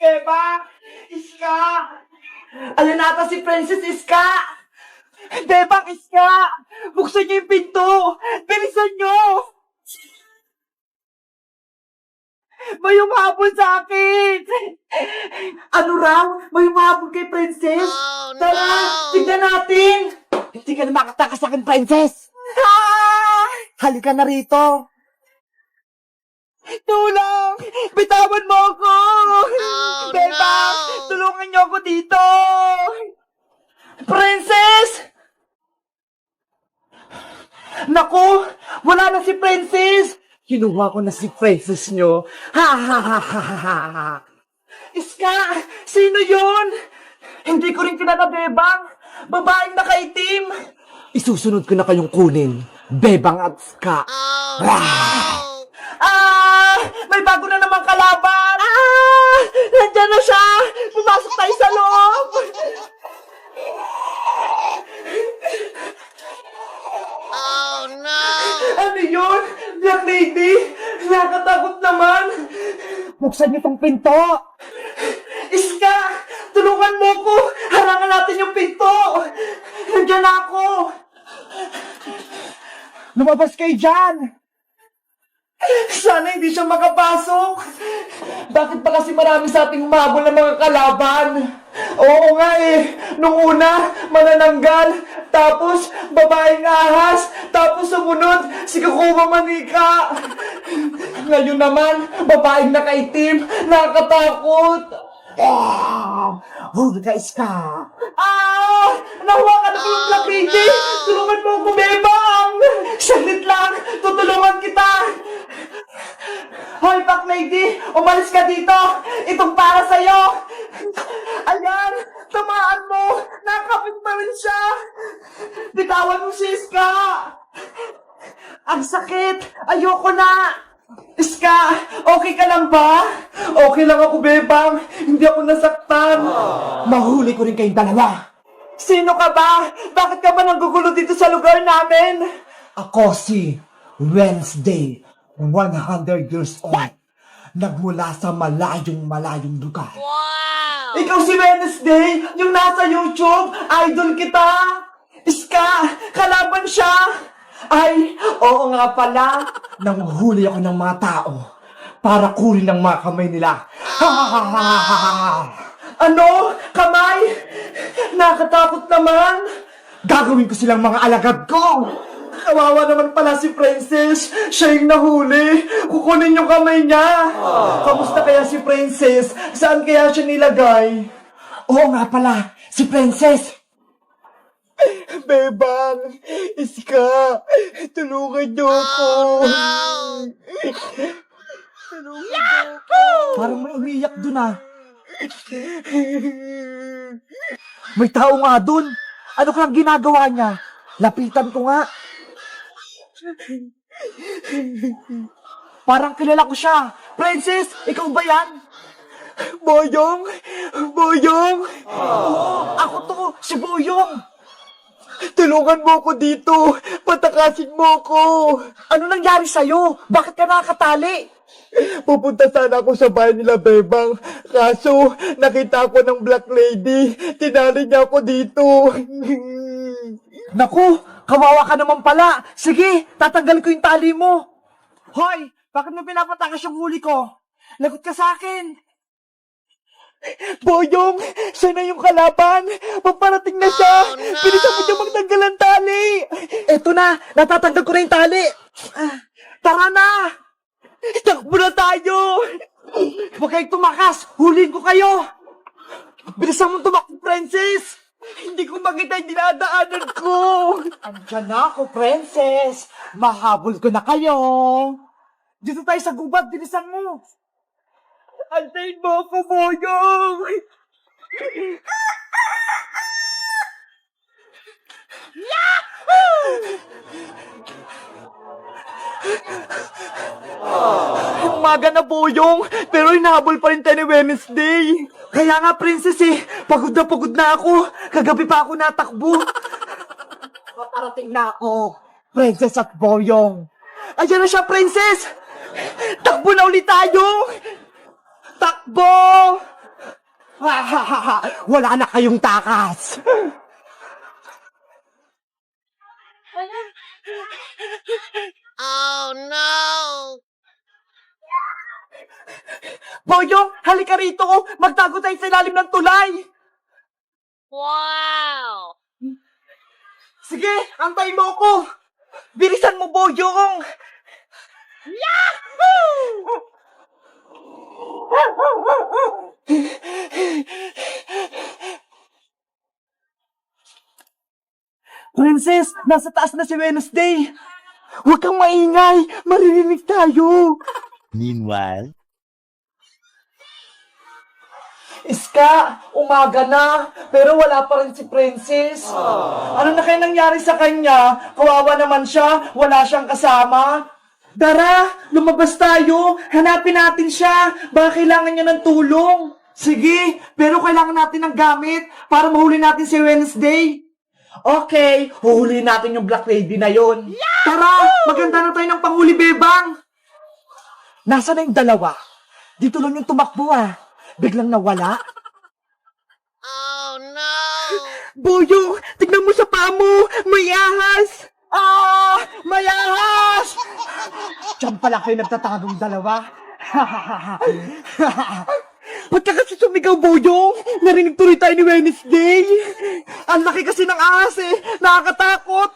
Bebang! Iska! Ayan nata si Princess Iska! Bebang Iska! Buksan niyo yung pinto! Bilisan niyo! May umabol sa akin! Ano raw? May umabol kay Princess? Tara! Tignan natin! Hindi ka na makatakas sa akin, Princess! Ah! Halika na rito! Tulong! Bitawan mo ako! Bebang! Tulungan niyo ako dito! Princess! Naku! Wala na si Princess! Kinuha ko na si Princess niyo. Ha ha ha ha ha ha! Iska! Sino yun? Hindi ko rin kilala, Bebang! Babaeng nakaitim! Isusunod ko na kayong kunin, Bebang at Iska. May bago na namang kalaban! Nandiyan na siya! Pumasok tayo sa loob! Ano yun? Black Lady? Nakakatakot naman! Buksan niyo tong pinto! Iska! Tulungan mo ko! Harangan natin yung pinto! Nandiyan na ako! Lumabas kayo dyan! Sana hindi siya makapasok! Bakit pa kasi marami sa ating umabol ng mga kalaban? Oo nga eh! Nung una, manananggal, tapos babaeng ahas, tapos sumunod, si Kukuha Manika! Ngayon naman, babaeng nakaitim, nakakatakot! Huli ka, Iska! Nahuwa ka na ko yung Black Lady! Tulungan mo ako, Bebang! Saglit lang! Tutulungan kita! Hoy, Black Lady! Umalis ka dito! Itong para sa'yo! Ayan! Tamaan mo! Nakapit pa rin siya! Bitawan mo si Iska! Ang sakit! Ayoko na! Iska! Okay ka lang ba? Okay lang ako, Bebang! Hindi ako nasaktan! Mahuli ko rin kayong dalawa! Sino ka ba? Bakit ka ba nanggugulo dito sa lugar namin? Ako si Wednesday, 100 years old. Nagmula sa malayong lugar. Wow! Ikaw si Wednesday, yung nasa YouTube, idol kita! Iska, kalaban siya! Ay, oo nga pala, nanguhuli ako ng mga tao para kunin ang mga kamay nila. Ano? Kamay? Nakatakot naman! Gagawin ko silang mga alagad ko! Kawawa naman pala si Princess. Siya yung nahuli. Kukunin yung kamay niya. Kamusta kaya si Princess? Saan kaya siya nilagay? Oo nga pala, si Princess. Bebang, Iska, tulungan niyo ako. Tulungan niyo ako. Parang may umiyak dun ah. May tao nga dun. Ano kang ginagawa niya? Lapitan ko nga. Parang kilala ko siya. Princess, ikaw ba yan? Boyong? Boyong? Oo, ako to, si Boyong. Tulungan mo ko dito. Patakasin mo ko. Ano nangyari sa'yo? Bakit ka nakakatali? Pupunta sana ako sa bahay nila, Bebang. Kaso, nakita ko ng Black Lady. Tinali niya ako dito. Naku, kawawa ka naman pala. Sige, tatanggal ko yung tali mo. Hoy, bakit mo pinapatakas yung huli ko? Lagot ka sa akin. Boyong, siya na yung kalaban. Paparating na siya. Bilisan mo niya magtanggal ang tali. Eto na, natatanggal ko na yung tali. Tara na. Takbo na tayo! Huwag kayong tumakas! Huliin ko kayo! Bilisan mo tumakbo, Princess! Hindi ko makita yung dinadaanan ko! Andiyan na ako, Princess! Mahabol ko na kayo! Dito tayo sa gubat, bilisan mo! Antayin mo ako, Boyong! Umaga na, Boyong, pero hinahabol pa rin tayo ni Wednesday. Kaya nga, Princess pagod na ako. Kagabi pa ako natakbo. Paparating na ako, Princess at Boyong. Ayan na siya, Princess! Takbo na ulit tayo! Takbo! Wala na kayong takas! Oh no! Boyong, halika rito! Magtago tayo sa ilalim ng tulay! Wow! Sige, antay mo ko! Bilisan mo, Boyong! Yahoo! Princess, nasa taas na si Wednesday! Huwag kang maingay! Maririnig tayo! Meanwhile, Iska, umaga na, pero wala pa rin si Princess. Ano na kaya nangyari sa kanya? Kawawa naman siya, wala siyang kasama. Tara, lumabas tayo, hanapin natin siya. Baka kailangan niya ng tulong. Sige, pero kailangan natin ng gamit para mahuli natin si Wednesday. Okay, huhuli natin yung Black Lady na yon. Tara, maganda na tayo ng panghuli, Bebang. Nasaan na yung dalawa? Dito lang yung tumakbo Biglang nawala. Oh no! Boyong, tignan mo sa paa mo! May ahas! May ahas! Diyan pala kayo nagtatagong dalawa. Ba't ka kasi sumigaw, Boyong? Narinig tuloy tayo ni Wednesday. Ang laki kasi ng ahas Nakakatakot.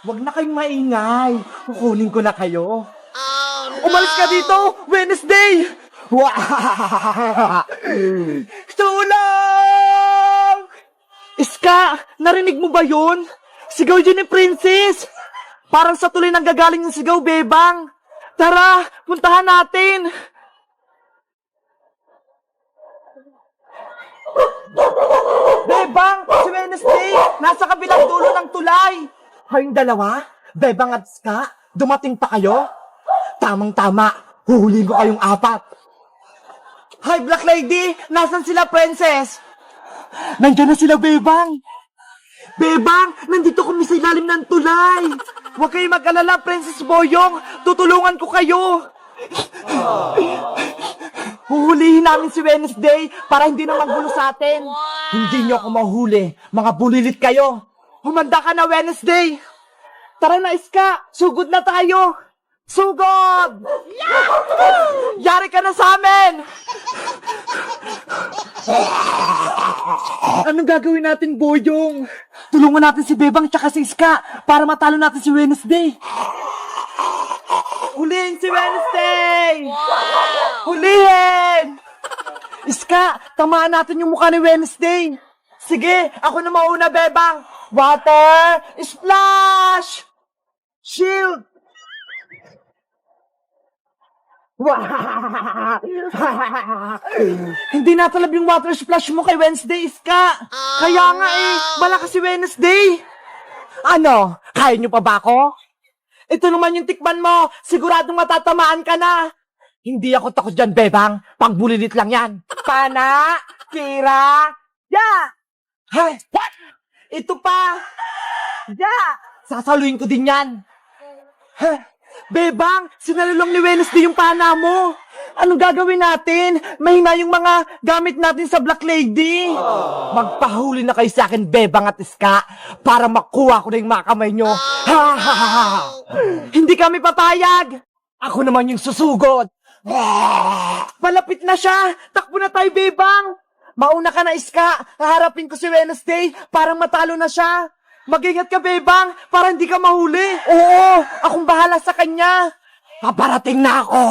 Huwag na kayong maingay. Kukunin ko na kayo. Oh no! Umalis ka dito, Wednesday! Tulong! Iska, narinig mo ba yun? Sigaw yun ni Princess! Parang sa tuloy nang gagaling yung sigaw, Bebang! Tara, puntahan natin! Bebang, si Wednesday, nasa kabilang dulo ng tulay! Kayong dalawa, Bebang at Iska, dumating pa kayo? Tamang-tama, huhuli ko kayong apat! Hi, Black Lady! Nasaan sila, Princess? Nandiyan na sila, Bebang! Bebang! Nandito kami sa ilalim ng tulay! Huwag kayong mag-alala, Princess Boyong! Tutulungan ko kayo! Huhulihin namin si Wednesday para hindi na magulo sa atin! Hindi niyo ako mahuli! Mga bulilit kayo! Humanda ka na, Wednesday! Tara na, Iska! Sugod na tayo! Sugod! Yari ka na sa amin! Anong gagawin natin, Boyong? Tulungan natin si Bebang tsaka si Iska para matalo natin si Wednesday. Hulihin si Wednesday! Hulihin! Iska, tamaan natin yung mukha ni Wednesday. Sige, ako na mauna, Bebang. Water! Splash! Shield! Hindi natalab yung water splash mo kay Wednesday, Iska. Kaya nga malakas si Wednesday. Ano? Kaya nyo pa ba ako? Ito naman yung tikman mo. Siguradong matatamaan ka na. Hindi ako takot dyan, Bebang. Pangbulilit lang yan. Pana, Kira, Hay, what? Ito pa. Sasaluin ko din yan. Bebang, sinalulong ni Wednesday yung pana mo. Anong gagawin natin? Mahina yung mga gamit natin sa Black Lady. Magpahuli na kayo sa akin, Bebang at Iska, para makuha ko na yung mga kamay nyo. Hindi kami papayag. Ako naman yung susugod. Malapit na siya. Takbo na tayo, Bebang. Mauna ka na, Iska. Haharapin ko si Wednesday para matalo na siya. Mag-ingat ka, Bebang, para hindi ka mahuli. Oo, akong bahala sa kanya. Paparating na ako.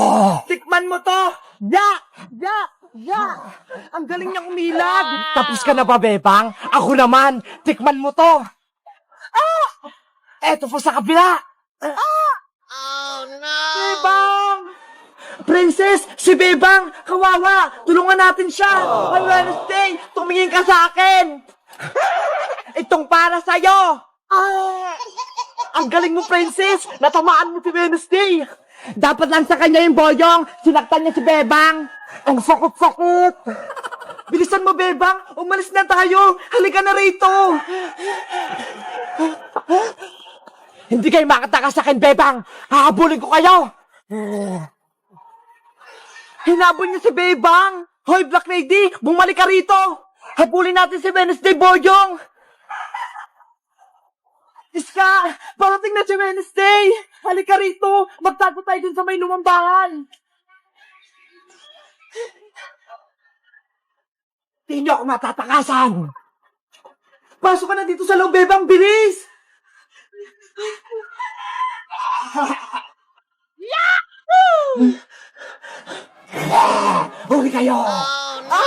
Tikman mo to. Ang galing niyang umilag. Tapos ka na ba, Bebang? Ako naman. Tikman mo to. Eto po sa kabila. Oh no! Bebang! Princess, si Bebang, kawawa. Tulungan natin siya. Ay, Wednesday, tumingin ka sa akin. Itong para sa'yo! Ang galing mo, Princess! Natamaan mo si Wednesday! Dapat lang sa kanya yung Boyong! Sinaktan niya si Bebang! Ang sakot-sakot! Bilisan mo, Bebang! Umalis na tayo! Halika na rito! Hindi kayo makatakas sa akin, Bebang! Hahabulin ko kayo! Hinabol niya si Bebang! Hoy, Black Lady! Bumalik ka rito! Habulin natin si Wednesday, Boyong! Iska! Parating na si Wednesday! Halika rito! Magtago tayo dun sa may lumang bahay! Hindi niyo ako matatakasan! Pasok ka na dito sa loob, Bebang! Bilis! Huli kayo! Oh, no!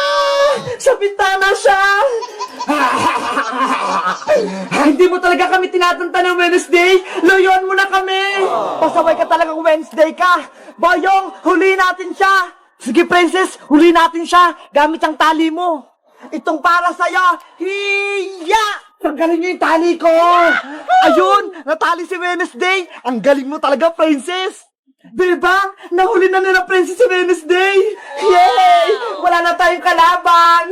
Sa bintana siya! Hindi mo talaga kami tinatanta ng Wednesday! Layon mo na kami! Pasaway ka talagang Wednesday ka! Boyong, huli natin siya! Sige, Princess, huli natin siya! Gamit ang tali mo! Itong para sa'yo! Hiya! Tanggalin niyo yung tali ko! Ayun! Natali si Wednesday! Ang galing mo talaga, Princess! Bebang! Nahuli na nila Princess si Wednesday! Yay! Wala na tayong kalaban!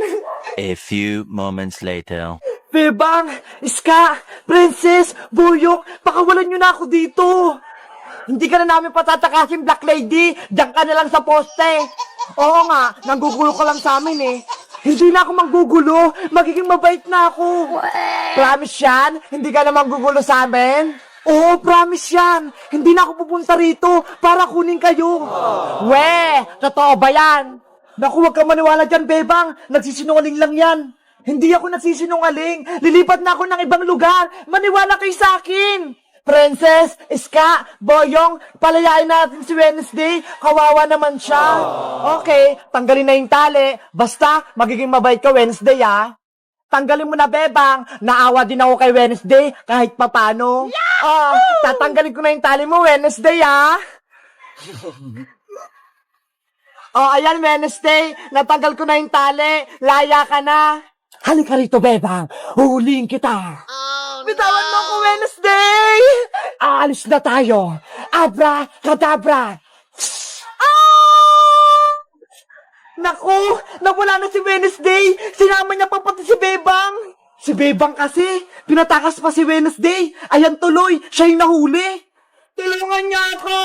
A few moments later. Bebang! Iska! Princess! Boyok! Pakawalan nyo na ako dito! Hindi ka na namin patatakasin, Black Lady! Diyan ka na lang sa poste! Oo nga, nanggugulo ka lang sa amin eh. Hindi na ako manggugulo! Magiging mabait na ako! Promise yan? Hindi ka na manggugulo sa amin? Oo, promise yan! Hindi na ako pupunta rito para kunin kayo! We! Totoo ba yan? Naku, huwag kang maniwala dyan, Bebang! Nagsisinungaling lang yan! Hindi ako nagsisinungaling! Lilipat na ako ng ibang lugar! Maniwala kayo sa akin! Princess, Iska, Boyong, palayain natin si Wednesday. Kawawa naman siya. Okay, tanggalin na yung tali. Basta, magiging mabait ka Wednesday, ah. Tanggalin mo na, Bebang. Naawa din ako kay Wednesday, kahit papano. Tatanggalin ko na yung tali mo, Wednesday, ah. Ayan, Wednesday. Natanggal ko na yung tali. Laya ka na. Halika rito, Bebang. Huhulihin kita. Oh, Bitawan mo ako, no! Wednesday! Aalis na tayo. Abra, kadabra. Naku, nawala na si Wednesday. Sinama niya pa pati si Bebang. Si Bebang kasi, pinatakas pa si Wednesday. Ayan tuloy, siya yung nahuli. Tulungan niya ako!